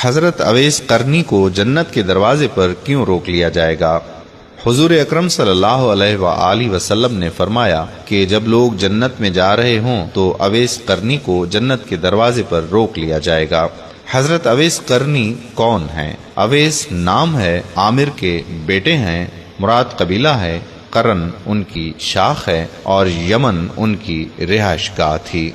حضرت اویس قرنی کو جنت کے دروازے پر کیوں روک لیا جائے گا؟ حضور اکرم صلی اللہ علیہ وآلہ وسلم نے فرمایا کہ جب لوگ جنت میں جا رہے ہوں تو اویس قرنی کو جنت کے دروازے پر روک لیا جائے گا۔ حضرت اویس قرنی کون ہیں؟ اویس نام ہے، عامر کے بیٹے ہیں، مراد قبیلہ ہے، قرن ان کی شاخ ہے اور یمن ان کی رہائش گاہ تھی۔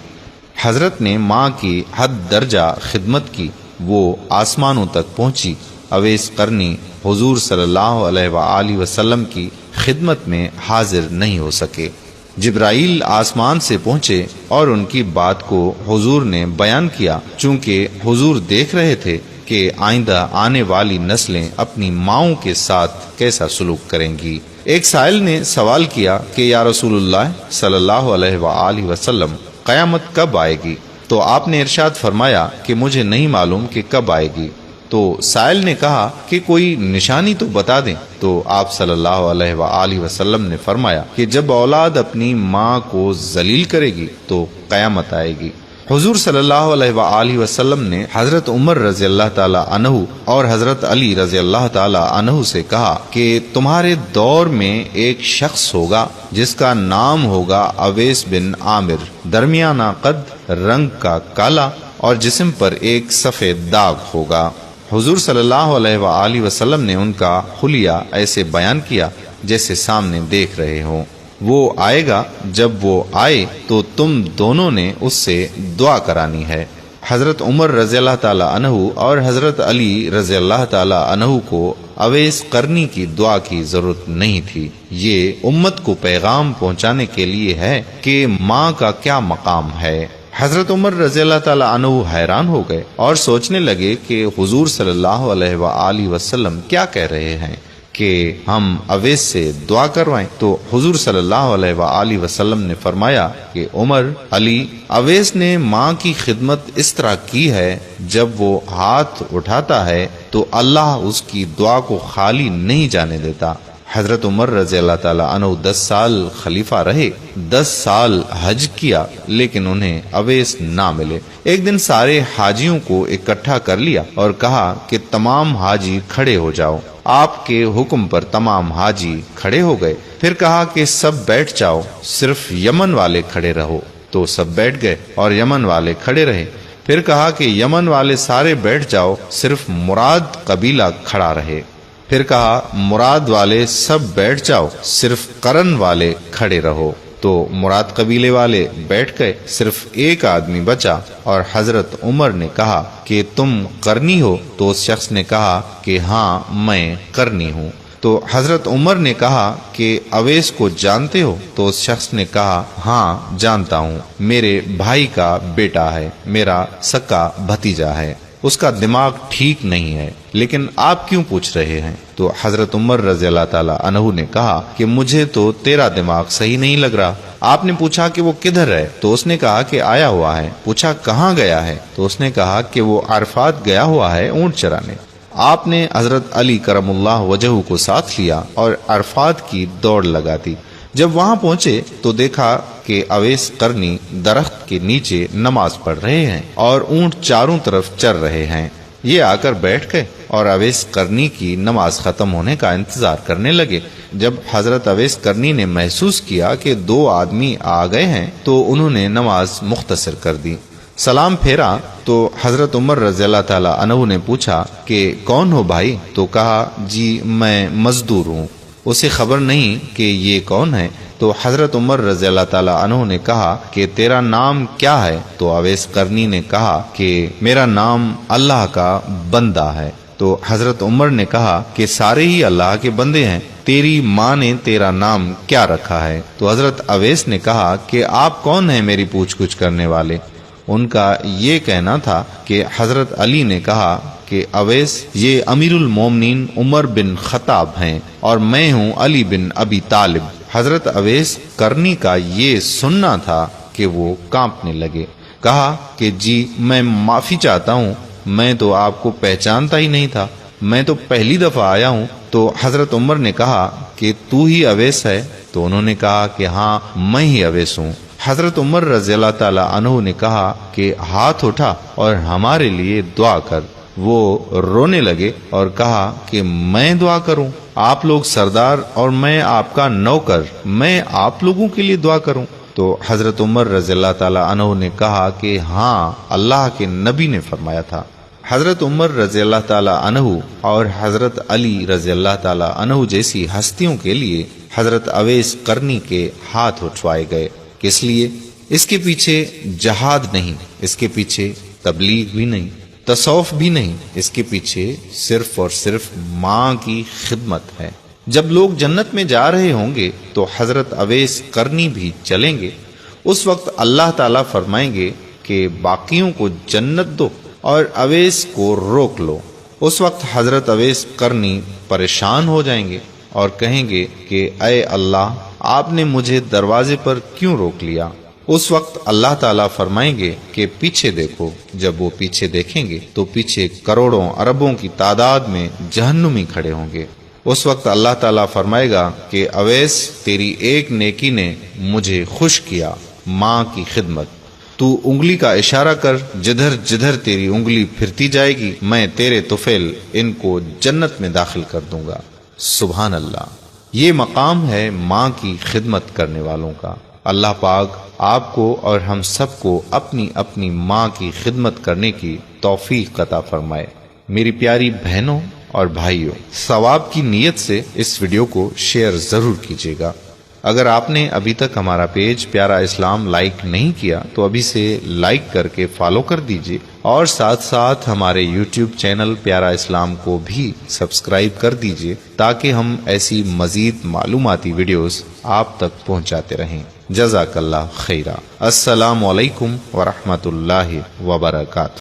حضرت نے ماں کی حد درجہ خدمت کی، وہ آسمانوں تک پہنچی۔ اویس قرنی حضور صلی اللہ علیہ وآلہ وسلم کی خدمت میں حاضر نہیں ہو سکے۔ جبرائیل آسمان سے پہنچے اور ان کی بات کو حضور نے بیان کیا، چونکہ حضور دیکھ رہے تھے کہ آئندہ آنے والی نسلیں اپنی ماؤں کے ساتھ کیسا سلوک کریں گی۔ ایک سائل نے سوال کیا کہ یا رسول اللہ صلی اللہ علیہ وآلہ وسلم، قیامت کب آئے گی؟ تو آپ نے ارشاد فرمایا کہ مجھے نہیں معلوم کہ کب آئے گی۔ تو سائل نے کہا کہ کوئی نشانی تو بتا دیں۔ تو آپ صلی اللہ علیہ وآلہ وسلم نے فرمایا کہ جب اولاد اپنی ماں کو ذلیل کرے گی تو قیامت آئے گی۔ حضور صلی اللہ علیہ وآلہ وسلم نے حضرت عمر رضی اللہ تعالی عنہ اور حضرت علی رضی اللہ تعالی عنہ سے کہا کہ تمہارے دور میں ایک شخص ہوگا جس کا نام ہوگا اویس بن عامر، درمیانہ قد، رنگ کا کالا اور جسم پر ایک سفید داغ ہوگا۔ حضور صلی اللہ علیہ وآلہ وسلم نے ان کا حلیہ ایسے بیان کیا جیسے سامنے دیکھ رہے ہوں۔ وہ آئے گا، جب وہ آئے تو تم دونوں نے اس سے دعا کرانی ہے۔ حضرت عمر رضی اللہ تعالی عنہ اور حضرت علی رضی اللہ تعالی عنہ کو اویس قرنی کی دعا کی ضرورت نہیں تھی۔ یہ امت کو پیغام پہنچانے کے لیے ہے کہ ماں کا کیا مقام ہے۔ حضرت عمر رضی اللہ تعالی عنہ حیران ہو گئے اور سوچنے لگے کہ حضور صلی اللہ علیہ وآلہ وسلم کیا کہہ رہے ہیں کہ ہم اویس سے دعا کروائیں۔ تو حضور صلی اللہ علیہ وآلہ وسلم نے فرمایا کہ عمر، علی، اویس نے ماں کی خدمت اس طرح کی ہے، جب وہ ہاتھ اٹھاتا ہے تو اللہ اس کی دعا کو خالی نہیں جانے دیتا۔ حضرت عمر رضی اللہ تعالی عنہ 10 سال خلیفہ رہے، 10 سال حج کیا، لیکن انہیں اویس نہ ملے۔ ایک دن سارے حاجیوں کو اکٹھا کر لیا اور کہا کہ تمام حاجی کھڑے ہو جاؤ۔ آپ کے حکم پر تمام حاجی کھڑے ہو گئے۔ پھر کہا کہ سب بیٹھ جاؤ، صرف یمن والے کھڑے رہو۔ تو سب بیٹھ گئے اور یمن والے کھڑے رہے۔ پھر کہا کہ یمن والے سارے بیٹھ جاؤ، صرف مراد قبیلہ کھڑا رہے۔ پھر کہا مراد والے سب بیٹھ جاؤ، صرف قرن والے کھڑے رہو۔ تو مراد قبیلے والے بیٹھ گئے، صرف ایک آدمی بچا اور حضرت عمر نے کہا کہ تم قرنی ہو؟ تو اس شخص نے کہا کہ ہاں میں قرنی ہوں۔ تو حضرت عمر نے کہا کہ اویس کو جانتے ہو؟ تو اس شخص نے کہا ہاں جانتا ہوں، میرے بھائی کا بیٹا ہے، میرا سکا بھتیجا ہے، اس کا دماغ ٹھیک نہیں ہے، لیکن آپ کیوں پوچھ رہے ہیں؟ تو حضرت عمر رضی اللہ تعالی عنہ نے کہا کہ مجھے تو تیرا دماغ صحیح نہیں لگ رہا۔ آپ نے پوچھا کہ وہ کدھر ہے؟ تو اس نے کہا کہ آیا ہوا ہے۔ پوچھا کہاں گیا ہے؟ تو اس نے کہا کہ وہ عرفات گیا ہوا ہے اونٹ چرانے۔ آپ نے حضرت علی کرم اللہ وجہہ کو ساتھ لیا اور عرفات کی دوڑ لگا دی۔ جب وہاں پہنچے تو دیکھا کہ اویس قرنی درخت کے نیچے نماز پڑھ رہے ہیں اور اونٹ چاروں طرف چر رہے ہیں۔ یہ آ کر بیٹھ گئے اور اویس قرنی کی نماز ختم ہونے کا انتظار کرنے لگے۔ جب حضرت اویس قرنی نے محسوس کیا کہ 2 آدمی آ گئے ہیں تو انہوں نے نماز مختصر کر دی۔ سلام پھیرا تو حضرت عمر رضی اللہ تعالی عنہ نے پوچھا کہ کون ہو بھائی؟ تو کہا جی میں مزدور ہوں، اسے خبر نہیں کہ یہ کون ہے۔ تو حضرت عمر رضی اللہ تعالی عنہ نے کہا کہ تیرا نام کیا ہے؟ تو اویس قرنی نے کہا کہ میرا نام اللہ کا بندہ ہے۔ تو حضرت عمر نے کہا کہ سارے ہی اللہ کے بندے ہیں، تیری ماں نے تیرا نام کیا رکھا ہے؟ تو حضرت اویس نے کہا کہ آپ کون ہیں میری پوچھ گچھ کرنے والے؟ ان کا یہ کہنا تھا کہ حضرت علی نے کہا کہ اویس یہ امیر المومنین عمر بن خطاب ہیں اور میں ہوں علی بن ابی طالب۔ حضرت اویس قرنی کا یہ سننا تھا کہ وہ کانپنے لگے۔ کہا کہ جی میں معافی چاہتا ہوں، میں تو آپ کو پہچانتا ہی نہیں تھا، میں تو پہلی دفعہ آیا ہوں۔ تو حضرت عمر نے کہا کہ تو ہی اویس ہے؟ تو انہوں نے کہا کہ ہاں میں ہی اویس ہوں۔ حضرت عمر رضی اللہ تعالی عنہ نے کہا کہ ہاتھ اٹھا اور ہمارے لیے دعا کر۔ وہ رونے لگے اور کہا کہ میں دعا کروں؟ آپ لوگ سردار اور میں آپ کا نوکر، میں آپ لوگوں کے لیے دعا کروں؟ تو حضرت عمر رضی اللہ تعالی عنہ نے کہا کہ ہاں، اللہ کے نبی نے فرمایا تھا۔ حضرت عمر رضی اللہ تعالی عنہ اور حضرت علی رضی اللہ تعالی عنہ جیسی ہستیوں کے لیے حضرت اویس قرنی کے ہاتھ اٹھوائے گئے۔ کس لیے؟ اس کے پیچھے جہاد نہیں، اس کے پیچھے تبلیغ بھی نہیں، تصوف بھی نہیں، اس کے پیچھے صرف اور صرف ماں کی خدمت ہے۔ جب لوگ جنت میں جا رہے ہوں گے تو حضرت اویس قرنی بھی چلیں گے۔ اس وقت اللہ تعالیٰ فرمائیں گے کہ باقیوں کو جنت دو اور اویس کو روک لو۔ اس وقت حضرت اویس قرنی پریشان ہو جائیں گے اور کہیں گے کہ اے اللہ، آپ نے مجھے دروازے پر کیوں روک لیا؟ اس وقت اللہ تعالیٰ فرمائیں گے کہ پیچھے دیکھو۔ جب وہ پیچھے دیکھیں گے تو پیچھے کروڑوں اربوں کی تعداد میں جہنمی کھڑے ہوں گے۔ اس وقت اللہ تعالیٰ فرمائے گا کہ اویس، تیری ایک نیکی نے مجھے خوش کیا، ماں کی خدمت۔ تو انگلی کا اشارہ کر، جدھر جدھر تیری انگلی پھرتی جائے گی میں تیرے طفیل ان کو جنت میں داخل کر دوں گا۔ سبحان اللہ، یہ مقام ہے ماں کی خدمت کرنے والوں کا۔ اللہ پاک آپ کو اور ہم سب کو اپنی اپنی ماں کی خدمت کرنے کی توفیق عطا فرمائے۔ میری پیاری بہنوں اور بھائیوں، ثواب کی نیت سے اس ویڈیو کو شیئر ضرور کیجیے گا۔ اگر آپ نے ابھی تک ہمارا پیج پیارا اسلام لائک نہیں کیا تو ابھی سے لائک کر کے فالو کر دیجیے، اور ساتھ ساتھ ہمارے یوٹیوب چینل پیارا اسلام کو بھی سبسکرائب کر دیجیے تاکہ ہم ایسی مزید معلوماتی ویڈیوز آپ تک پہنچاتے رہیں۔ جزاک اللہ خیرہ۔ السلام علیکم ورحمۃ اللہ وبرکاتہ۔